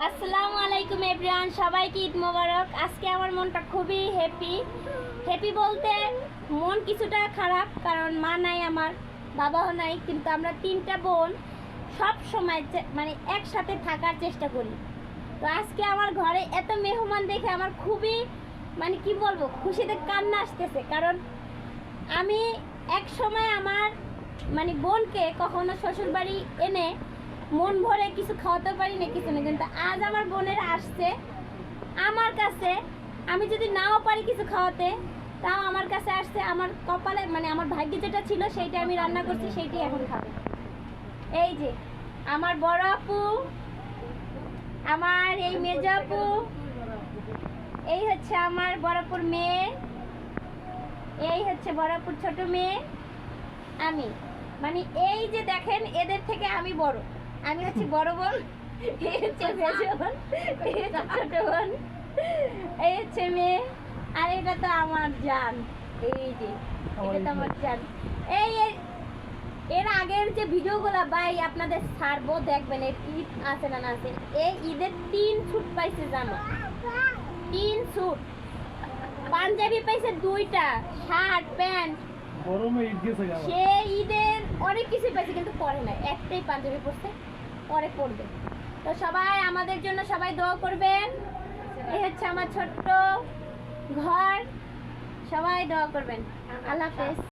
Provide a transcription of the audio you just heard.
আসসালামু আলাইকুম এভরিওয়ান, সবাইকে ঈদ মোবারক। আজকে আমার মনটা খুবই হ্যাপি বলতে মন কিছুটা খারাপ, কারণ মা নাই, আমার বাবাও নাই, কিন্তু আমরা তিনটা বোন সব সময় মানে একসাথে থাকার চেষ্টা করি। তো আজকে আমার ঘরে এত মেহমান দেখে আমার খুবই মানে কি বলবো, খুশিতে কান্না আসতেছে। কারণ আমি এক সময় আমার মানে বোনকে কখনো শ্বশুরবাড়ি এনে মন ভরে কিছু খাওয়াতে পারি না, কিছু না, কিন্তু আজ আমার বোনেরা আসছে আমার কাছে। আমি যদি নাও পারি কিছু খাওয়াতে, তাও আমার কাছে আসছে। আমার কপালে মানে আমার ভাগ্যে যেটা ছিল সেইটা আমি রান্না করছি, সেইটাই এখন খাবে। এই যে আমার বড় আপু, আমার এই মেজ আপু, এই হচ্ছে আমার বড়পুর মেয়ে, এই হচ্ছে বড়পুর ছোট মেয়ে, আমি মানে এই যে দেখেন, এদের থেকে আমি বড়। আমি হচ্ছে বড় বোন, এই হচ্ছে মেজ বোন, এই হচ্ছে ছোট বোন, এই হচ্ছে মেয়ে, আর এটা তো আমার জান। এই যে এটা তো আমার জান। এই এর আগের যে ভিডিওগুলো ভাই আপনাদের ছাড়বো, দেখবেন। এর ঈদ আছে না আছে, এই ঈদের 3 স্যুট পাইছে, জানো? 3 স্যুট, পাঞ্জাবি পাইছে 2টা, শার্ট প্যান্ট। সে ঈদের অনেক কিছু পাইছে, কিন্তু পরে নাই, একটাই পাঞ্জাবি পরছে, পরে পরবে। তো সবাই আমাদের জন্য সবাই দোয়া করবেন। এই হচ্ছে আমার ছোট্ট ঘর, সবাই দোয়া করবেন। আল্লাহ হাফেজ।